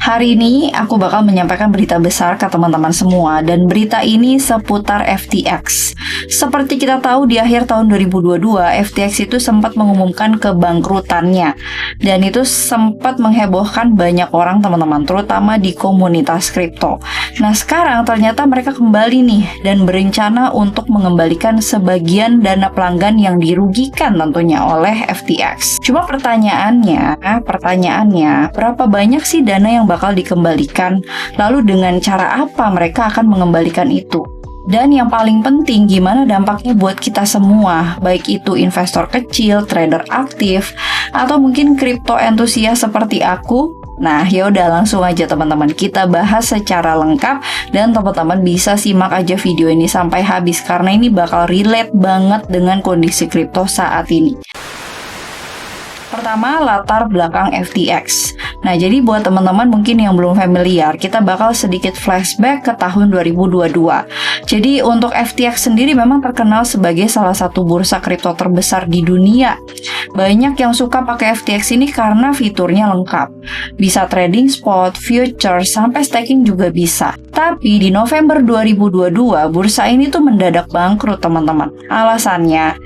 Hari ini aku bakal menyampaikan berita besar ke teman-teman semua dan berita ini seputar FTX. Seperti kita tahu di akhir tahun 2022, FTX itu sempat mengumumkan kebangkrutannya dan itu sempat menghebohkan banyak orang teman-teman, terutama di komunitas kripto. Nah sekarang ternyata mereka kembali nih dan berencana untuk mengembalikan sebagian dana pelanggan yang dirugikan tentunya oleh FTX. Cuma pertanyaannya, berapa banyak sih dana yang bakal dikembalikan? Lalu dengan cara apa mereka akan mengembalikan itu? Dan yang paling penting, gimana dampaknya buat kita semua, baik itu investor kecil, trader aktif, atau mungkin kripto entusias seperti aku? Nah, yaudah langsung aja teman-teman, kita bahas secara lengkap dan teman-teman bisa simak aja video ini sampai habis karena ini bakal relate banget dengan kondisi kripto saat ini. Pertama, latar belakang FTX. Nah, jadi buat teman-teman mungkin yang belum familiar, kita bakal sedikit flashback ke tahun 2022. Jadi untuk FTX sendiri memang terkenal sebagai salah satu bursa kripto terbesar di dunia. Banyak yang suka pakai FTX ini karena fiturnya lengkap. Bisa trading spot, future, sampai staking juga bisa. Tapi di November 2022, bursa ini tuh mendadak bangkrut teman-teman. Alasannya,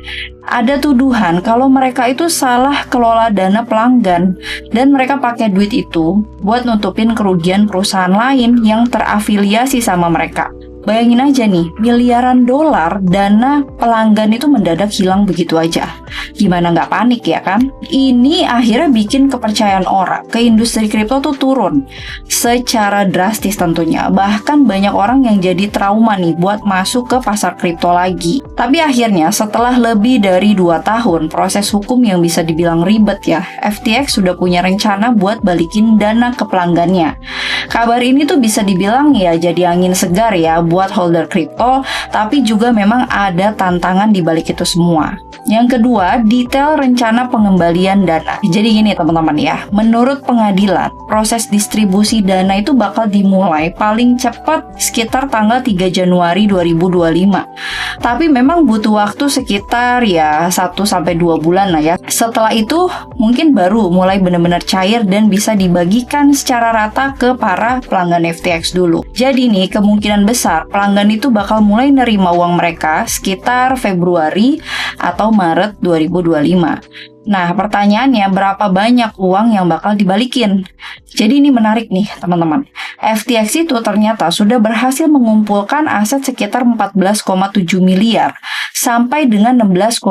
ada tuduhan kalau mereka itu salah kelola dana pelanggan dan mereka pakai duit itu buat nutupin kerugian perusahaan lain yang terafiliasi sama mereka. Bayangin aja nih, miliaran dolar dana pelanggan itu mendadak hilang begitu aja. Gimana nggak panik ya kan? Ini akhirnya bikin kepercayaan orang ke industri kripto tuh turun secara drastis tentunya. Bahkan banyak orang yang jadi trauma nih buat masuk ke pasar kripto lagi. Tapi akhirnya setelah lebih dari 2 tahun proses hukum yang bisa dibilang ribet ya, FTX sudah punya rencana buat balikin dana ke pelanggannya. Kabar ini tuh bisa dibilang ya jadi angin segar ya buat holder kripto, tapi juga memang ada tantangan di balik itu semua. Yang kedua, detail rencana pengembalian dana. Jadi gini teman-teman ya, menurut pengadilan, proses distribusi dana itu bakal dimulai paling cepat sekitar tanggal 3 Januari 2025. Tapi memang butuh waktu sekitar ya 1-2 bulan lah ya. Setelah itu mungkin baru mulai benar-benar cair dan bisa dibagikan secara rata ke para pelanggan FTX dulu. Jadi nih, kemungkinan besar pelanggan itu bakal mulai nerima uang mereka sekitar Februari atau Maret 2025. Nah, pertanyaannya berapa banyak uang yang bakal dibalikin? Jadi ini menarik nih, teman-teman. FTX itu ternyata sudah berhasil mengumpulkan aset sekitar 14,7 miliar sampai dengan 16,5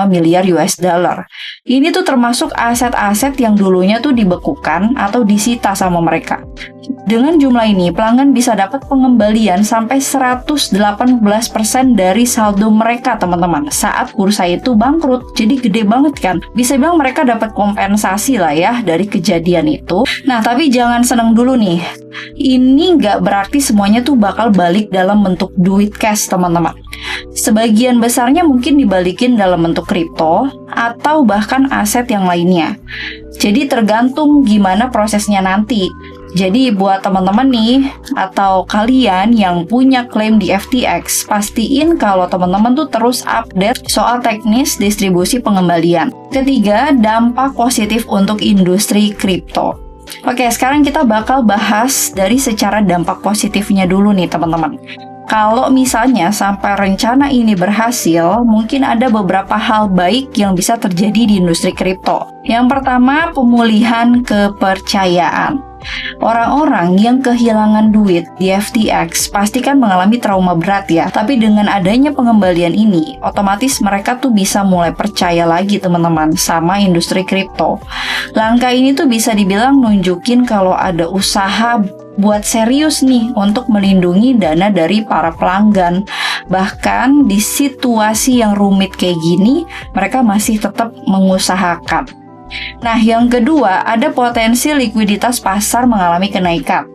miliar US dollar. Ini tuh termasuk aset-aset yang dulunya tuh dibekukan atau disita sama mereka. Dengan jumlah ini, pelanggan bisa dapat pengembalian sampai 118% dari saldo mereka, teman-teman, saat bursa itu bangkrut. Jadi gede banget kan? Bisa bilang mereka dapat kompensasi lah ya dari kejadian itu. Nah, tapi jangan seneng dulu nih. Ini nggak berarti semuanya tuh bakal balik dalam bentuk duit cash, teman-teman. Sebagian besarnya mungkin dibalikin dalam bentuk kripto atau bahkan aset yang lainnya. Jadi tergantung gimana prosesnya nanti. Jadi buat teman-teman nih atau kalian yang punya klaim di FTX, pastiin kalau teman-teman tuh terus update soal teknis distribusi pengembalian. Ketiga, dampak positif untuk industri kripto. Oke, sekarang kita bakal bahas dari secara dampak positifnya dulu nih teman-teman. Kalau misalnya sampai rencana ini berhasil, mungkin ada beberapa hal baik yang bisa terjadi di industri kripto. Yang pertama, pemulihan kepercayaan. Orang-orang yang kehilangan duit di FTX pasti kan mengalami trauma berat ya. Tapi dengan adanya pengembalian ini, otomatis mereka tuh bisa mulai percaya lagi teman-teman sama industri kripto. Langkah ini tuh bisa dibilang nunjukin kalau ada usaha buat serius nih untuk melindungi dana dari para pelanggan. Bahkan di situasi yang rumit kayak gini, mereka masih tetap mengusahakan. Nah, yang kedua, ada potensi likuiditas pasar mengalami kenaikan.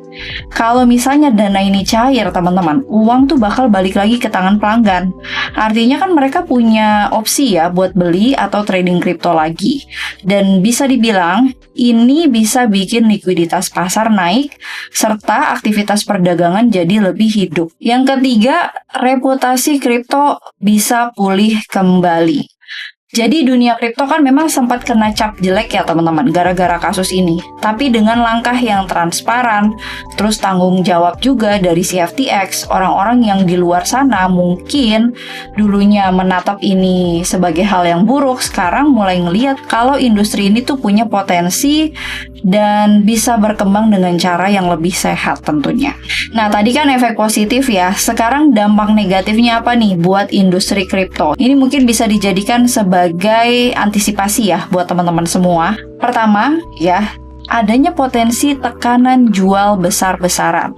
Kalau misalnya dana ini cair, teman-teman, uang tuh bakal balik lagi ke tangan pelanggan. Artinya kan mereka punya opsi ya buat beli atau trading kripto lagi. Dan bisa dibilang, ini bisa bikin likuiditas pasar naik, serta aktivitas perdagangan jadi lebih hidup. Yang ketiga, reputasi kripto bisa pulih kembali. Jadi dunia kripto kan memang sempat kena cap jelek ya teman-teman gara-gara kasus ini. Tapi dengan langkah yang transparan, terus tanggung jawab juga dari si FTX, orang-orang yang di luar sana mungkin dulunya menatap ini sebagai hal yang buruk, sekarang mulai ngelihat kalau industri ini tuh punya potensi dan bisa berkembang dengan cara yang lebih sehat tentunya. Nah tadi kan efek positif ya, sekarang dampak negatifnya apa nih buat industri kripto? Ini mungkin bisa dijadikan sebagai antisipasi ya buat teman-teman semua. Pertama ya, adanya potensi tekanan jual besar-besaran.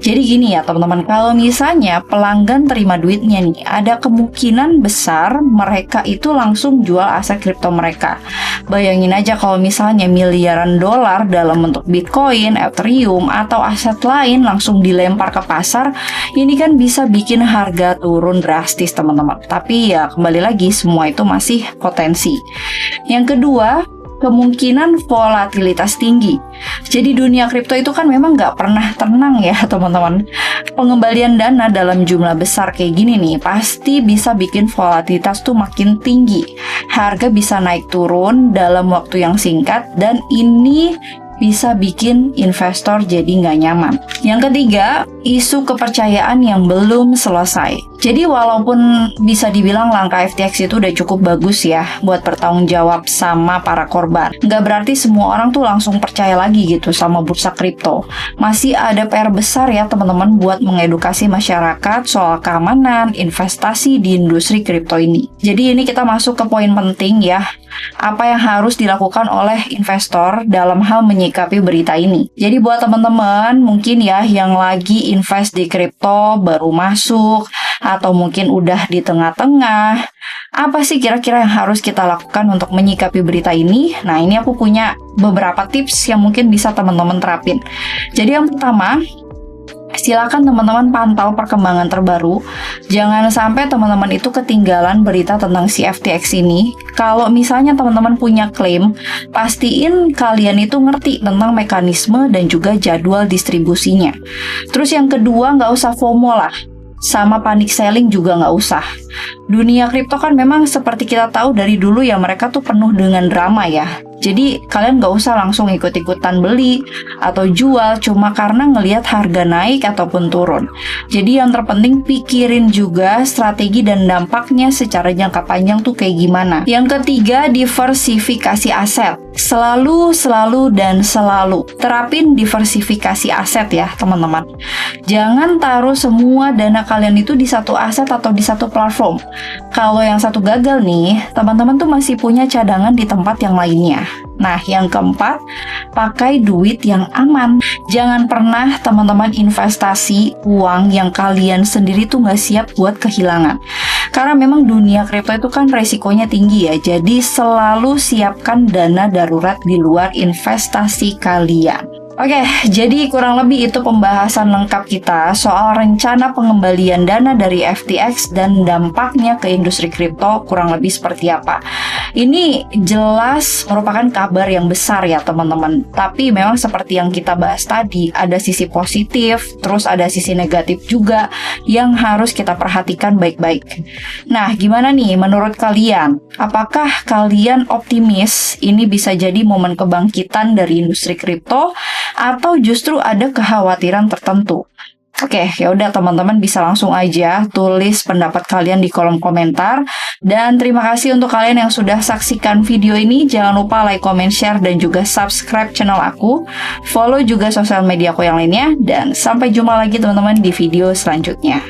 Jadi gini ya teman-teman, kalau misalnya pelanggan terima duitnya nih, ada kemungkinan besar mereka itu langsung jual aset kripto mereka. Bayangin aja kalau misalnya miliaran dolar dalam bentuk Bitcoin, Ethereum, atau aset lain langsung dilempar ke pasar, ini kan bisa bikin harga turun drastis teman-teman. Tapi ya kembali lagi, semua itu masih potensi. Yang kedua, kemungkinan volatilitas tinggi. Jadi dunia kripto itu kan memang nggak pernah tenang ya teman-teman. Pengembalian dana dalam jumlah besar kayak gini nih pasti bisa bikin volatilitas tuh makin tinggi. Harga bisa naik turun dalam waktu yang singkat dan ini bisa bikin investor jadi nggak nyaman. Yang ketiga, isu kepercayaan yang belum selesai. Jadi walaupun bisa dibilang langkah FTX itu udah cukup bagus ya buat bertanggung jawab sama para korban, nggak berarti semua orang tuh langsung percaya lagi gitu sama bursa kripto. Masih ada PR besar ya teman-teman buat mengedukasi masyarakat soal keamanan investasi di industri kripto ini. Jadi ini kita masuk ke poin penting ya, apa yang harus dilakukan oleh investor dalam hal menyikapi berita ini. Jadi buat teman-teman mungkin ya yang lagi invest di kripto baru masuk atau mungkin udah di tengah-tengah, apa sih kira-kira yang harus kita lakukan untuk menyikapi berita ini? Nah ini aku punya beberapa tips yang mungkin bisa teman-teman terapin. Jadi yang pertama, silakan teman-teman pantau perkembangan terbaru. Jangan sampai teman-teman itu ketinggalan berita tentang si FTX ini. Kalau misalnya teman-teman punya klaim, pastiin kalian itu ngerti tentang mekanisme dan juga jadwal distribusinya. Terus yang kedua, nggak usah FOMO lah. Sama panic selling juga nggak usah. Dunia kripto kan memang seperti kita tahu dari dulu ya, mereka tuh penuh dengan drama ya. Jadi kalian nggak usah langsung ikut-ikutan beli atau jual cuma karena ngelihat harga naik ataupun turun. Jadi yang terpenting pikirin juga strategi dan dampaknya secara jangka panjang tuh kayak gimana. Yang ketiga, diversifikasi aset. Selalu terapin diversifikasi aset ya teman-teman. Jangan taruh semua dana kalian itu di satu aset atau di satu platform. Kalau yang satu gagal nih, teman-teman tuh masih punya cadangan di tempat yang lainnya. Nah, yang keempat, pakai duit yang aman. Jangan pernah teman-teman investasi uang yang kalian sendiri tuh nggak siap buat kehilangan. Karena memang dunia kripto itu kan resikonya tinggi ya. Jadi selalu siapkan dana darurat di luar investasi kalian. Oke, jadi kurang lebih itu pembahasan lengkap kita soal rencana pengembalian dana dari FTX dan dampaknya ke industri kripto kurang lebih seperti apa. Ini jelas merupakan kabar yang besar ya teman-teman. Tapi memang seperti yang kita bahas tadi, ada sisi positif, terus ada sisi negatif juga yang harus kita perhatikan baik-baik. Nah, gimana nih menurut kalian? Apakah kalian optimis ini bisa jadi momen kebangkitan dari industri kripto? Atau justru ada kekhawatiran tertentu? Oke, ya udah teman-teman bisa langsung aja tulis pendapat kalian di kolom komentar. Dan terima kasih untuk kalian yang sudah saksikan video ini. Jangan lupa like, comment, share, dan juga subscribe channel aku. Follow juga sosial media aku yang lainnya. Dan sampai jumpa lagi teman-teman di video selanjutnya.